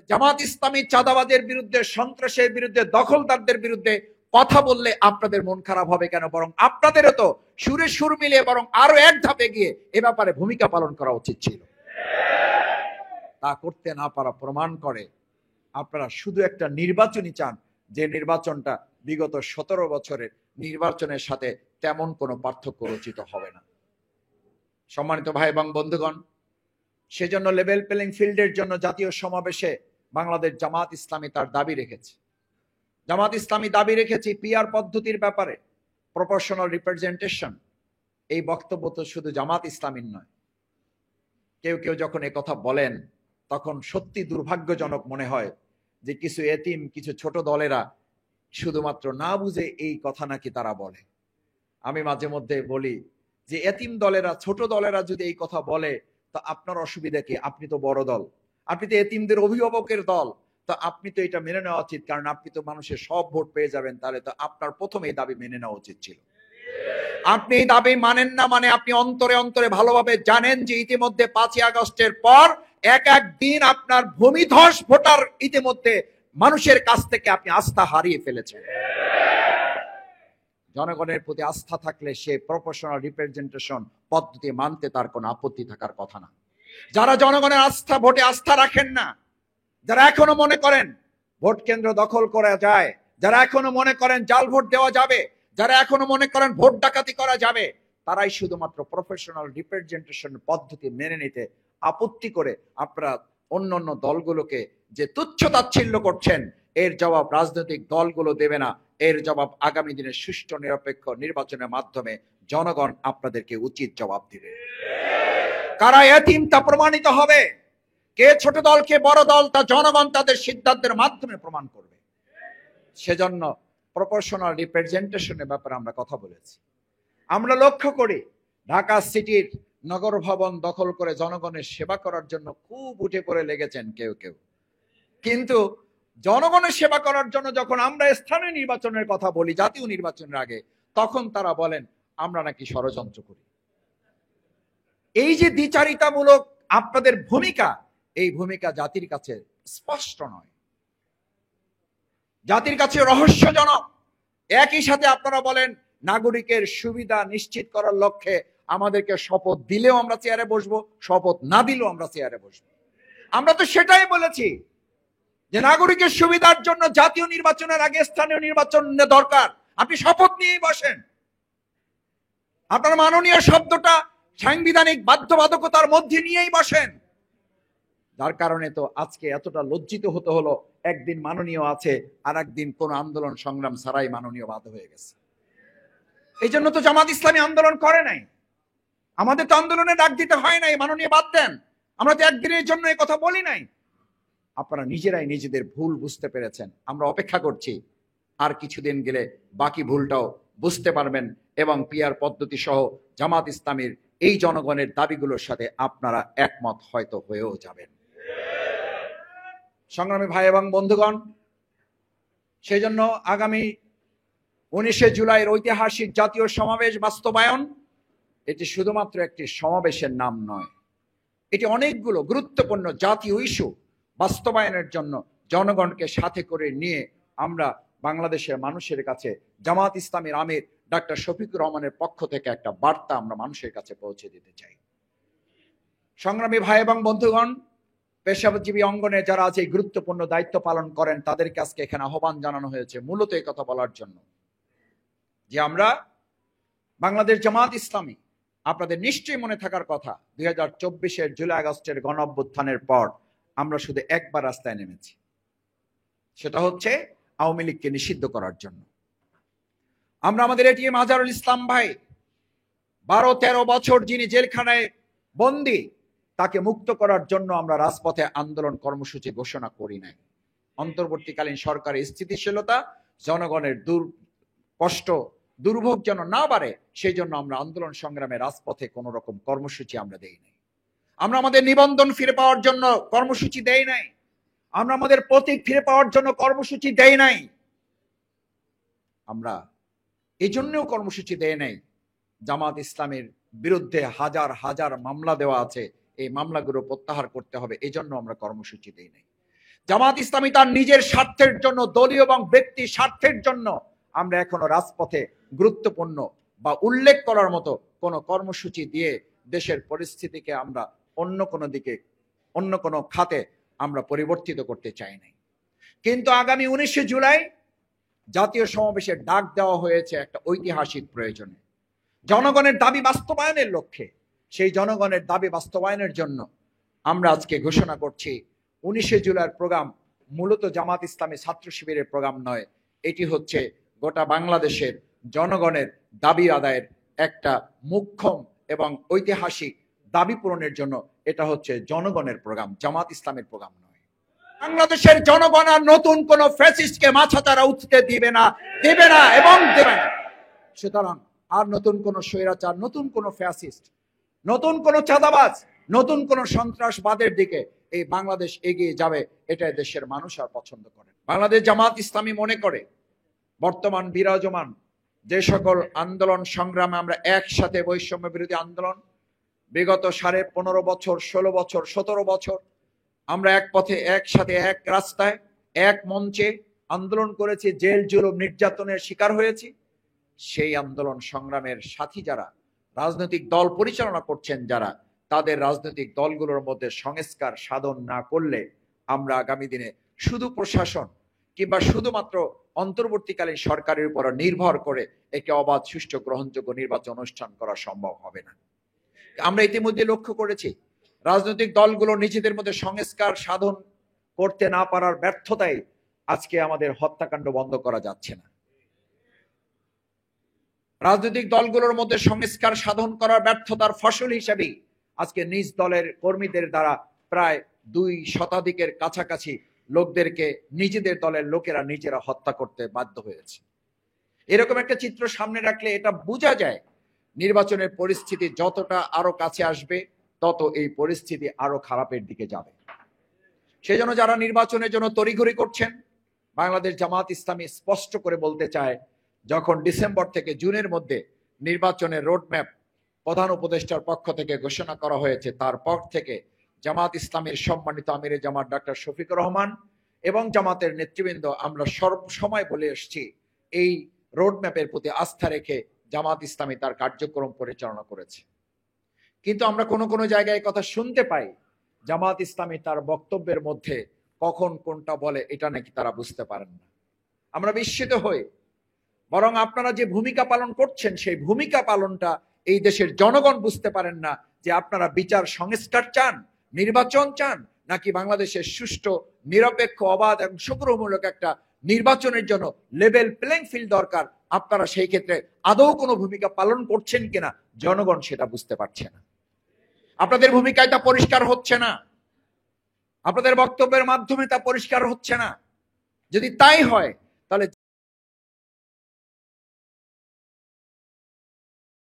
জামাত ইসলামী চাঁদাবাজের বিরুদ্ধে, সন্ত্রাসের বিরুদ্ধে, দখলদারদের বিরুদ্ধে কথা বললে আপনাদের মন খারাপ হবে কেন? বরং আপনাদেরও তো সুরে সুর মিলিয়ে বরং আরো এক ধাপে গিয়ে এ ব্যাপারে ভূমিকা পালন করা উচিত ছিল। তা করতে না পারা প্রমাণ করে আপনারা শুধু একটা নির্বাচনই চান, যে নির্বাচনটা বিগত 17 বছরের নির্বাচনের সাথে তেমন কোনো পার্থক্য রচিত হবে না। সম্মানিত ভাই এবং বন্ধুগণ, সেজন্য লেভেল প্লেইং ফিল্ডের জন্য জাতীয় সমাবেশে বাংলাদেশ জামাত ইসলামী তার দাবি রেখেছে। জামাত ইসলামী দাবি রেখেছে পিআর পদ্ধতির ব্যাপারে প্রপোর্শনাল রিপ্রেজেন্টেশন। এই বক্তব্য তো শুধু জামাত ইসলামীর নয়, কেউ কেউ যখন এই কথা বলেন তখন সত্যি দুর্ভাগ্যজনক মনে হয় যে কিছু এতিম, কিছু ছোট দলেরা শুধুমাত্র না বুঝে এই কথা নাকি তারা বলে। আমি মাঝে মধ্যে বলি যে এতিম দলেরা, ছোট দলেরা যদি এই কথা বলে তো আপনার অসুবিধা কি? আপনি তো বড় দল, আপনি তো এতিমদের অভিভাবকের দল, তো আপনি তো এটা মেনে নেওয়া উচিত, কারণ আপনি তো মানুষের সব ভোট পেয়ে যাবেন। তাহলে তো আপনার প্রথমে এই দাবি মেনে নেওয়া উচিত ছিল। আপনি এই দাবি মানেন না, মানে আপনি অন্তরে অন্তরে ভালোভাবে জানেন যে ইতিমধ্যে 5ই আগস্টের পর এক এক দিন আপনার ভূমিধস ভোটার ইতিমধ্যে মানুষের কাছ থেকে আপনি আস্থা হারিয়ে ফেলেছেন। জনগণের প্রতি আস্থা থাকলে সে প্রপোর্শনাল রিপ্রেজেন্টেশন পদ্ধতি মানতে তার কোনো আপত্তি থাকার কথা না। যারা জনগণের আস্থা, ভোটে আস্থা রাখেন না, যারা এখনো মনে করেন ভোট কেন্দ্র দখল করা যায়, যারা এখনো মনে করেন জাল ভোট দেওয়া যাবে, যারা এখনো মনে করেন ভোট ডাকাতি করা যাবে, তারাই শুধুমাত্র প্রফেশনাল রিপ্রেজেন্টেশন পদ্ধতি মেনে নিতে আপত্তি করে আপনারা অন্য অন্য দলগুলোকে যে তুচ্ছ তাচ্ছিল্য করছেন, এর জবাব রাজনৈতিক দলগুলো দেবে না। এর জবাব আগামী দিনে সুষ্ঠু নিরপেক্ষ নির্বাচনের মাধ্যমে জনগণ আপনাদেরকে উচিত জবাব দিবে। কারা এতিম তা প্রমাণিত হবে, কে ছোট দল কে বড় দল তা জনগণ তাদের সিদ্ধান্তের মাধ্যমে প্রমাণ করবে। সেজন্য প্রপোর্শনাল রিপ্রেজেন্টেশনের ব্যাপারে আমরা কথা বলেছি। আমরা লক্ষ্য করি ঢাকা সিটির নগর ভবন দখল করে জনগণের সেবা করার জন্য খুব উঠে পড়ে লেগেছেন কেউ কেউ, কিন্তু জনগণের সেবা করার জন্য যখন আমরা স্থানীয় নির্বাচনের কথা বলি, জাতীয় নির্বাচনের আগে, তখন তারা বলেন আমরা নাকি ষড়যন্ত্র করি। এই যে দ্বিচারিতামূলক আপনাদের ভূমিকা, এই ভূমিকা জাতির কাছে স্পষ্ট নয়, জাতির কাছে রহস্যজনক। একই সাথে আপনারা বলেন নাগরিকের সুবিধা নিশ্চিত করার লক্ষ্যে আমাদেরকে শপথ দিলেও আমরা চেয়ারে বসবো, শপথ না দিলেও আমরা চেয়ারে বসবো। আমরা তো সেটাই বলেছি যে নাগরিকের সুবিধার জন্য জাতীয় নির্বাচনের আগে স্থানীয় নির্বাচন দরকার। আপনি শপথ নিয়েই বসেন, আপনার মাননীয় শব্দটা সাংবিধানিক বাধ্যবাধকতার মধ্যে নিয়েই বসেন। যার কারণে তো আজকে এতটা লজ্জিত হতে হলো, একদিন মাননীয় আছে আর একদিন কোন আন্দোলন সংগ্রাম ছাড়াই মাননীয় বাদ হয়ে গেছে। এই জন্য তো জামাত ইসলামী আন্দোলন করে নাই, আমাদের তো আন্দোলনে ডাক দিতে হয় নাই, মাননীয় বাদ দেন। আমরা তো একদিনের জন্য এই কথা বলি নাই। আপনারা নিজেরাই নিজেদের ভুল বুঝতে পেরেছেন। আমরা অপেক্ষা করছি আর কিছুদিন গেলে বাকি ভুলটাও বুঝতে পারবেন এবং পিআর পদ্ধতি সহ জামাত ইসলামীর এই জনগণের দাবিগুলোর সাথে আপনারা একমত হয়তো হয়েও যাবেন। সংগ্রামী ভাই এবং বন্ধুগণ, সেই জন্য আগামী 19শে জুলাইয়ের ঐতিহাসিক জাতীয় সমাবেশ বাস্তবায়ন, এটি শুধুমাত্র একটি সমাবেশের নাম নয়, এটি অনেকগুলো গুরুত্বপূর্ণ জাতীয় ইস্যু বাস্তবায়নের জন্য জনগণকে সাথে করে নিয়ে আমরা বাংলাদেশের মানুষের কাছে জামাত ইসলামীর আমির ডাক্তার শফিকুর রহমানের পক্ষ থেকে একটা বার্তা আমরা মানুষের কাছে পৌঁছে দিতে চাই। সংগ্রামী ভাই এবং বন্ধুগণ, পেশাজীবী অঙ্গনে যারা আজ এই গুরুত্বপূর্ণ দায়িত্ব পালন করেন তাদেরকে আজকে এখানে আহ্বান জানানো হয়েছে মূলত এই কথা বলার জন্য যে আমরা বাংলাদেশ জামাত ইসলামী, আপনাদের নিশ্চয়ই মনে থাকার কথা 2024-এর জুলাই আগস্টের গণ অভ্যুত্থানের পর আমরা শুধু একবার রাস্তায় নেমেছি, সেটা হচ্ছে আওয়ামী লীগকে নিষিদ্ধ করার জন্য। আমরা আমাদের এটিএম আজহারুল ইসলাম ভাই 12-13 বছর যিনি জেলখানায় বন্দী, তাকে মুক্ত করার জন্য আমরা রাজপথে আন্দোলন কর্মসূচি ঘোষণা করি নাই। অন্তর্বর্তীকালীন সরকারের স্থিতিশীলতা, জনগণের কষ্ট দুর্ভোগ যেন না বাড়ে সেই জন্য আমরা আন্দোলন সংগ্রামে রাজপথে কোন রকম কর্মসূচি আমরা দেই নাই। আমরা আমাদের নিবন্ধন ফিরে পাওয়ার জন্য কর্মসূচি দেই নাই, আমরা আমাদের প্রতীক ফিরে পাওয়ার জন্য কর্মসূচি দেই নাই। আমরা এই জন্যও কর্মসূচি দেই নাই, জামাত ইসলামের বিরুদ্ধে হাজার হাজার মামলা দেওয়া আছে, এই মামলাগুলো প্রত্যাহার করতে হবে, এই জন্য আমরা কর্মসূচি দেই নাই। জামাত ইসলামী তার নিজের স্বার্থের জন্য, দলীয় এবং ব্যক্তি স্বার্থের জন্য আমরা এখনো রাজপথে গুরুত্বপূর্ণ বা উল্লেখ করার মতো কোনো কর্মসূচি দিয়ে দেশের পরিস্থিতিকে আমরা অন্য কোনো দিকে, অন্য কোনো খাতে আমরা পরিবর্তিত করতে চাই নাই। কিন্তু আগামী 19শে জুলাই জাতীয় সমাবেশের ডাক দেওয়া হয়েছে একটা ঐতিহাসিক প্রয়োজনে, জনগণের দাবি বাস্তবায়নের লক্ষ্যে। সেই জনগণের দাবি বাস্তবায়নের জন্য আমরা আজকে ঘোষণা করছি 19শে জুলাইয়ের প্রোগ্রাম মূলত জামাত ইসলামী ছাত্র শিবিরের প্রোগ্রাম নয়, এটি হচ্ছে গোটা বাংলাদেশের জনগণের দাবি আদায়ের একটা মুখ্যম এবং ঐতিহাসিক দাবি পূরণের জন্য। এটা হচ্ছে জনগণের প্রোগ্রাম, জামাত ইসলামের প্রোগ্রাম নয়। বাংলাদেশের জনগণ আর নতুন কোন ফ্যাসিস্টকে মাথাচাড়া উঠতে দিবে না এবং দেবে না। সুতরাং আর নতুন কোন স্বৈরাচার, নতুন কোন ফ্যাসিস্ট, নতুন কোন চাঁদাবাজ, নতুন কোন সন্ত্রাসবাদের দিকে এই বাংলাদেশ এগিয়ে যাবে, এটা দেশের মানুষ আর পছন্দ করে। বাংলাদেশ জামাত ইসলামী মনে করে বর্তমান বিরাজমান যে সকল আন্দোলন সংগ্রামে আমরা একসাথে, বৈষম্য বিরোধী আন্দোলন বিগত 15.5 বছর, 16 বছর, 17 বছর আমরা এক পথে, একসাথে, এক রাস্তায়, এক মঞ্চে আন্দোলন করেছি, জেল জুলুম নির্যাতনের শিকার হয়েছি। সেই আন্দোলন সংগ্রামের সাথী যারা, রাজনৈতিক দল পরিচালনা করছেন যারা, তাদের রাজনৈতিক দলগুলোর মধ্যে সংস্কার সাধন না করলে আমরা আগামী দিনে শুধু প্রশাসন কিংবা শুধুমাত্র অন্তর্বর্তীকালীন সরকারের উপর নির্ভর করে একটি অবাধ, সুষ্ঠু, গ্রহণযোগ্য নির্বাচন অনুষ্ঠান করা সম্ভব হবে না। আমরা ইতিমধ্যে লক্ষ্য করেছি রাজনৈতিক দলগুলো নিজেদের মধ্যে সংস্কার সাধন করতে না পারার ব্যর্থতায় আজকে আমাদের হত্যাকাণ্ড বন্ধ করা যাচ্ছে না। রাজনৈতিক দলগুলোর মধ্যে সংস্কার সাধন করার ব্যর্থতার ফসল হিসেবে আজকে নিজ দলের কর্মীদের দ্বারা প্রায় 2 শতাধিকের কাছাকাছি লোকদেরকে নিজেদের দলের লোকেরা নিজেরা হত্যা করতে বাধ্য হয়েছে। এরকম একটা চিত্র সামনে রাখলে এটা বোঝা যায় নির্বাচনের পরিস্থিতি যতটা আরো কাছে আসবে তত এই পরিস্থিতি আরো খারাপের দিকে যাবে। সেজন্য যারা নির্বাচনের জন্য তড়িঘড়ি করছেন, বাংলাদেশ জামাত ইসলামী স্পষ্ট করে বলতে চায়, যখন ডিসেম্বর থেকে জুনের মধ্যে নির্বাচনের রোডম্যাপ প্রধান উপদেষ্টার পক্ষ থেকে ঘোষণা করা হয়েছে, তারপর থেকে জামাত ইসলামের সম্মানিত আমিরে জামাত ডক্টর শফিকুর রহমান এবং জামাতের নেতৃবৃন্দ আমরা সবসময় বলে এসেছি, এই রোডম্যাপের প্রতি আস্থা রেখে জামাত ইসলামী তার কার্যক্রম পরিচালনা করেছে। কিন্তু আমরা কোনো জায়গায় কথা শুনতে পাই জামাত ইসলামী তার বক্তব্যের মধ্যে কখন কোনটা বলে এটা নাকি তারা বুঝতে পারেন না। আমরা বিস্মিত হই। বরং আপনারা যে ভূমিকা পালন করছেন সেই ভূমিকা পালনটা এই দেশের জনগণ বুঝতে পারেন না, যে আপনারা বিচার সংস্কার চান, নির্বাচন চান, নাকি বাংলাদেশের সুষ্ঠু, নিরপেক্ষ, অবাধ এবং সংগ্রহমূলক একটা নির্বাচনের জন্য লেভেল প্লেইং ফিল্ড দরকার। আপনারা সেই ক্ষেত্রে আদৌ কোনো ভূমিকা পালন করছেন কিনা জনগণ সেটা বুঝতে পারছে না। আপনাদের ভূমিকায় তা পরিষ্কার হচ্ছে না, আপনাদের বক্তব্যের মাধ্যমে তা পরিষ্কার হচ্ছে না। যদি তাই হয়